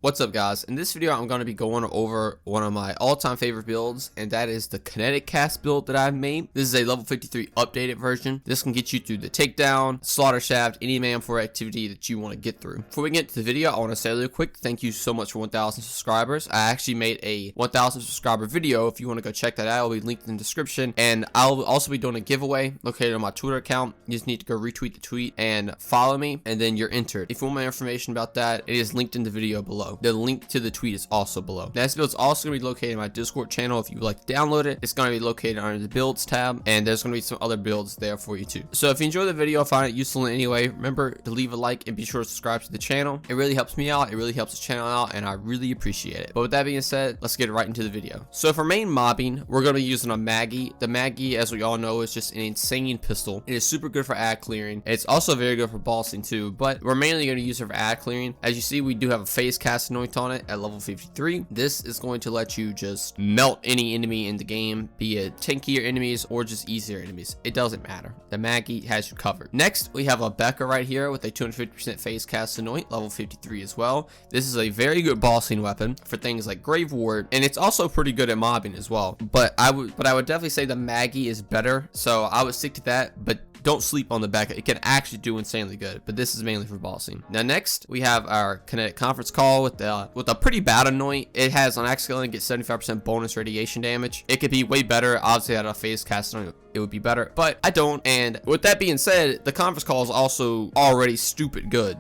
What's up, guys? In this video I'm going to be going over one of my all-time favorite builds, and that is the Kinetic cast build that I've made. This is a level 53 updated version. This can get you through the takedown, slaughter shaft, any man for activity that you want to get through. Before we get to the video, I want to say real quick thank you so much for 1,000 subscribers. I actually made a 1,000 subscriber video. If you want to go check that out, it'll be linked in the description, and I'll also be doing a giveaway located on my Twitter account. You just need to go retweet the tweet and follow me, and then you're entered. If you want more information about that, it is linked in the video below. The link to the tweet is also below. This build is also going to be located in my Discord channel. If you would like to download it, it's going to be located under the builds tab, and there's going to be some other builds there for you too. So if you enjoy the video, find it useful in any way, remember to leave a like and be sure to subscribe to the channel. It really helps me out, it really helps the channel out, and I really appreciate it. But with that being said, let's get right into the video. So for main mobbing, we're going to be using a Maggie. The Maggie, as we all know, is just an insane pistol. It is super good for ad clearing. It's also very good for bossing too, but we're mainly going to use it for ad clearing. As you see, we do have a Phasecast anoint on it at level 53. This is going to let you just melt any enemy in the game, be it tankier enemies or just easier enemies. It doesn't matter. The Maggie has you covered. Next, we have a Becca right here with a 250% Phasecast anoint, level 53 as well. This is a very good bossing weapon for things like Grave Ward, and it's also pretty good at mobbing as well. But I would definitely say the Maggie is better, so I would stick to that, but don't sleep on the Becca. It can actually do insanely good, but this is mainly for bossing. Now next, we have our Kinetic conference call with a pretty bad anoint. It has on axe scaling, get 75% bonus radiation damage. It could be way better. Obviously, at a Phasecast anoint, it would be better, but I don't. And with that being said, the conference call is also already stupid good.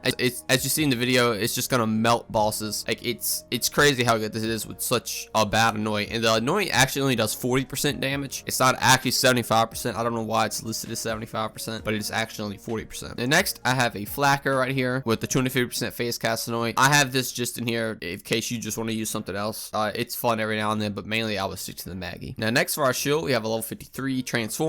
As you see in the video, it's just gonna melt bosses. Like it's crazy how good this is with such a bad anoint. And the anoint actually only does 40% damage. It's not actually 75%. I don't know why it's listed as 75%, but it's actually only 40%. And next, I have a Flacker right here with the 250% Phasecast anoint. I have this just in here in case you just want to use something else. It's fun every now and then, but mainly I would stick to the Maggie. Now next, for our shield, we have a level 53 Transformer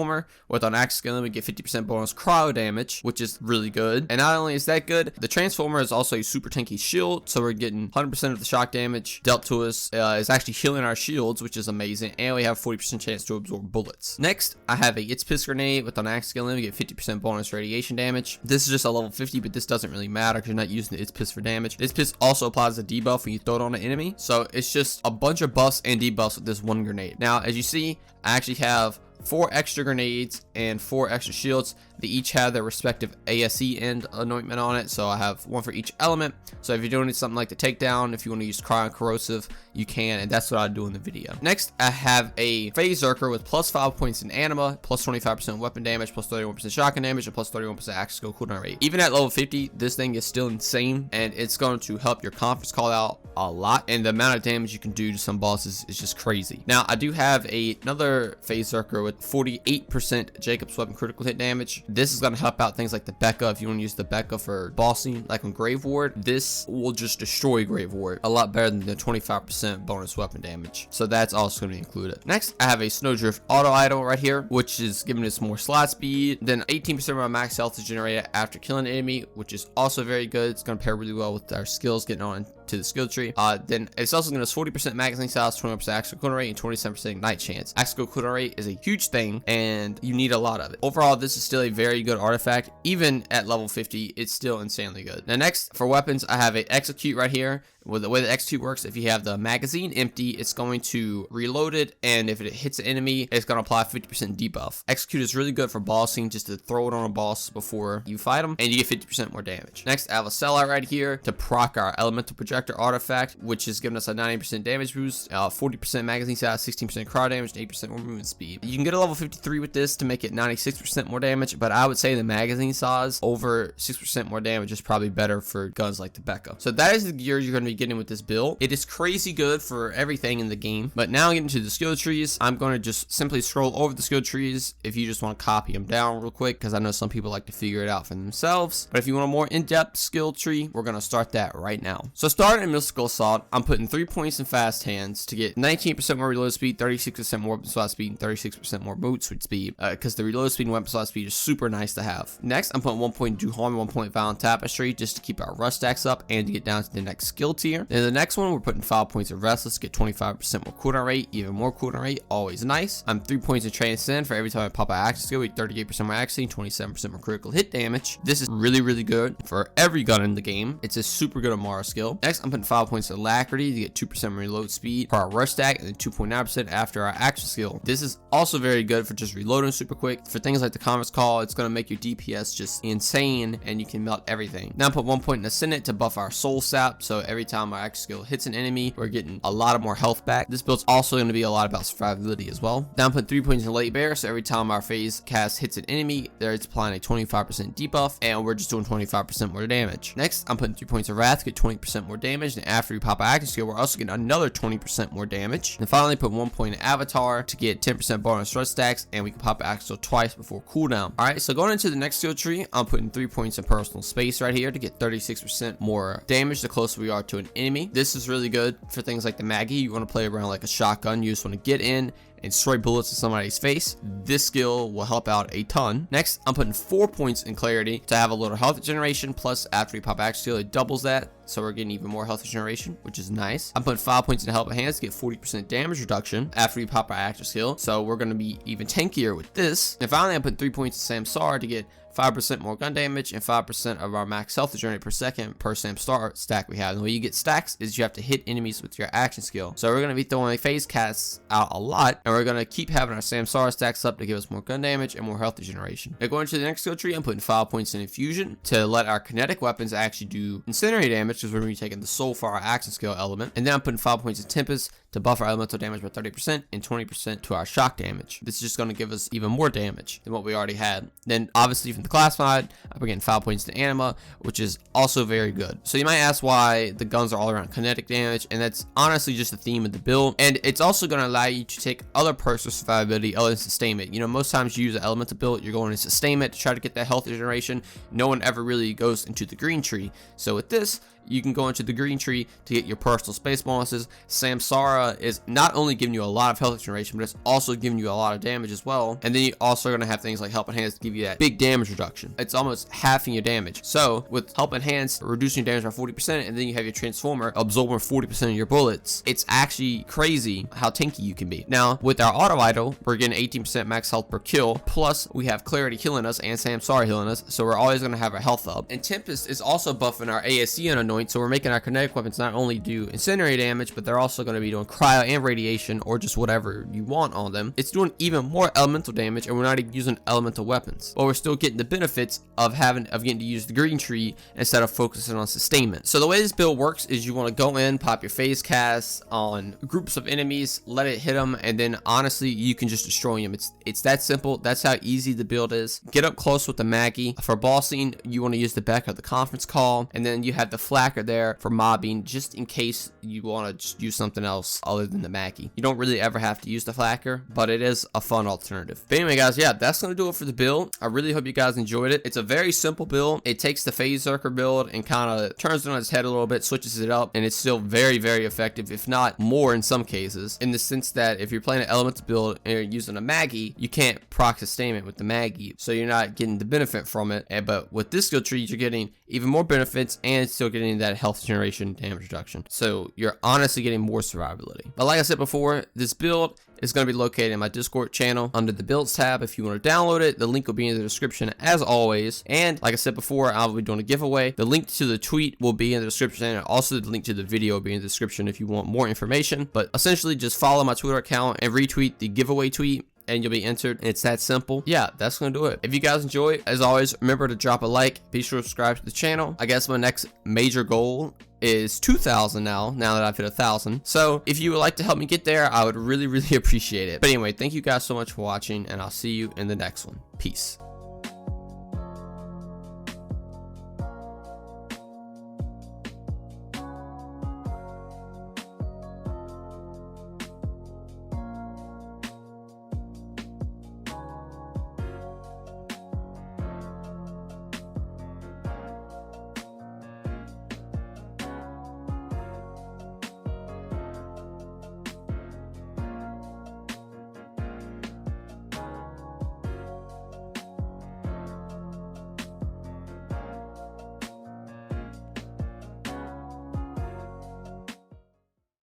with on axe scaling, we get 50% bonus cryo damage, which is really good. And not only is that good, the Transformer is also a super tanky shield, so we're getting 100% of the shock damage dealt to us. Is actually healing our shields, which is amazing, and we have 40% chance to absorb bullets. Next, I have a It's Piss grenade with on axe scaling, we get 50% bonus radiation damage. This is just a level 50, but this doesn't really matter because you're not using the It's Piss for damage. It's Piss also applies a debuff when you throw it on an enemy, so it's just a bunch of buffs and debuffs with this one grenade. Now, as you see, I actually have 4 extra grenades and 4 extra shields. They each have their respective ASE end anointment on it, so I have one for each element. So if you're doing something like the takedown, if you want to use cryo and corrosive, you can, and that's what I do in the video. Next, I have a Phasezerker with plus 5 points in anima, plus 25% weapon damage, plus 31% shotgun damage, and plus 31% axe skill cooldown rate. Even at level 50, this thing is still insane, and it's going to help your conference call out a lot, and the amount of damage you can do to some bosses is just crazy. Now, I do have another Phasezerker with 48% Jacob's weapon critical hit damage. This is going to help out things like the Becca. If you want to use the Becca for bossing, like on Grave Ward, this will just destroy Grave Ward a lot better than the 25% bonus weapon damage. So that's also going to be included. Next, I have a Snowdrift auto idol right here, which is giving us more slot speed. Then 18% of our max health is generated after killing an enemy, which is also very good. It's going to pair really well with our skills getting on to the skill tree. Then it's also going to 40% magazine size, 20% axe cooldown rate, and 27% ignite chance. Axe cooldown rate is a huge thing, and you need a lot of it. Overall, this is still a very good artifact. Even at level 50, it's still insanely good. Now next, for weapons, I have a Execute right here. Well, the way the Execute works, if you have the magazine empty, it's going to reload it, and if it hits an enemy, it's going to apply 50% debuff. Execute is really good for bossing, just to throw it on a boss before you fight them, and you get 50% more damage. Next, I have a Sellout right here to proc our Elemental Projector artifact, which is giving us a 90% damage boost, 40% magazine size, 16% cryo damage, and 8% more movement speed. You can get a level 53 with this to make it 96% more damage, but I would say the magazine size over 6% more damage is probably better for guns like the Becca. So that is the gear you're going to be getting with this build. It is crazy good for everything in the game. But now getting to the skill trees, I'm going to just simply scroll over the skill trees if you just want to copy them down real quick, because I know some people like to figure it out for themselves. But if you want a more in-depth skill tree, we're going to start that right now. So starting in Mystical Assault, I'm putting 3 points in fast hands to get 19% more reload speed, 36% more weapon slot speed, and 36% more boot speed, because the reload speed and weapon slot speed is super nice to have. Next, I'm putting 1 point Do Harm and 1 point Violent Tapestry just to keep our rust stacks up and to get down to the next skill tier. Then the next one, we're putting 5 points of Restless, get 25% more cooldown rate, even more cooldown rate, always nice. I'm 3 points of Transcend for every time I pop an action skill, we get 38% more accuracy, 27% more critical hit damage. This is really good for every gun in the game. It's a super good Amara skill. Next, Next, I'm putting 5 points to Alacrity to get 2% reload speed for our rush stack and then 2.9% after our action skill. This is also very good for just reloading super quick. For things like the conference call, it's going to make your DPS just insane and you can melt everything. Now I put 1 point in Ascendant to buff our soul sap, so every time our action skill hits an enemy, we're getting a lot of more health back. This build's also going to be a lot about survivability as well. Now I'm putting 3 points in Late Bear, so every time our phase cast hits an enemy, there it's applying a 25% debuff, and we're just doing 25% more damage. Next, I'm putting 3 points of Wrath to get 20% more damage, and after we pop our action skill, we're also getting another 20% more damage. And finally, put 1 point in Avatar to get 10% bonus rush stacks, and we can pop our action skill twice before cooldown. Alright, so going into the next skill tree, I'm putting 3 points in Personal Space right here to get 36% more damage the closer we are to an enemy. This is really good for things like the Maggie. You want to play around like a shotgun. You just want to get in and spray bullets to somebody's face. This skill will help out a ton. Next, I'm putting 4 points in Clarity to have a little health generation, plus after we pop action skill, it doubles that, so we're getting even more health generation, which is nice. I'm putting 5 points in Help Hands to get 40% damage reduction after we pop our active skill, so we're going to be even tankier with this. And finally, I'm putting 3 points in Samsara to get 5% more gun damage and 5% of our max health generate per second per Samsara stack we have. And the way you get stacks is you have to hit enemies with your action skill. So we're going to be throwing phase casts out a lot, and we're going to keep having our Samsara stacks up to give us more gun damage and more health generation. Now going to the next skill tree, I'm putting 5 points in Infusion to let our kinetic weapons actually do incinerate damage, because we're going to be taking the soul for our action skill element. And then I'm putting 5 points in Tempest to buff our elemental damage by 30% and 20% to our shock damage. This is just going to give us even more damage than what we already had. Then obviously from the class mod, I'm getting 5 points to Anima, which is also very good. So you might ask why the guns are all around kinetic damage, and that's honestly just the theme of the build. And it's also going to allow you to take other perks for survivability other than sustainment. You know, most times you use an elemental build, you're going to sustainment to try to get that health generation. No one ever really goes into the green tree. So with this, you can go into the green tree to get your personal space bonuses. Samsara is not only giving you a lot of health generation, but it's also giving you a lot of damage as well. And then you also are going to have things like Helping Hands to give you that big damage reduction. It's almost halving your damage. So with Helping Hands reducing your damage by 40%, and then you have your Transformer absorbing 40% of your bullets, it's actually crazy how tanky you can be. Now with our auto idol, we're getting 18% max health per kill, plus we have Clarity healing us and Samsara healing us, so we're always going to have our health up. And Tempest is also buffing our ASC and Anoint, so we're making our kinetic weapons not only do incinerate damage, but they're also going to be doing cryo and radiation, or just whatever you want on them. It's doing even more elemental damage, and we're not even using elemental weapons, but we're still getting the benefits of getting to use the green tree instead of focusing on sustainment. So the way this build works is you want to go in, pop your phase cast on groups of enemies, let it hit them, and then honestly you can just destroy them. It's that simple. That's how easy the build is. Get up close with the Maggie. For bossing, you want to use the back of the conference call, and then you have the flacker there for mobbing, just in case you want to use something else other than the Maggie. You don't really ever have to use the flacker, but it is a fun alternative. But anyway guys, yeah, that's going to do it for the build. I really hope you guys enjoyed it. It's a very simple build. It takes the phase Zerker build and kind of turns it on its head a little bit, switches it up, and it's still very, very effective, if not more in some cases, in the sense that if you're playing an elemental build and you're using a Maggie, you can't proc sustainment with the Maggie, so you're not getting the benefit from it. But with this skill tree, you're getting even more benefits and still getting that health generation damage reduction, so you're honestly getting more survivability. But like I said before, this build is going to be located in my Discord channel under the builds tab. If you want to download it, the link will be in the description as always. And like I said before, I'll be doing a giveaway. The link to the tweet will be in the description, and also the link to the video will be in the description if you want more information. But essentially just follow my Twitter account and retweet the giveaway tweet, and you'll be entered. It's that simple. Yeah, that's gonna do it. If you guys enjoy, as always, remember to drop a like, be sure to subscribe to the channel. I guess my next major goal is 2,000 now that I've hit 1,000. So if you would like to help me get there, I would really, really appreciate it. But anyway, thank you guys so much for watching, and I'll see you in the next one. Peace.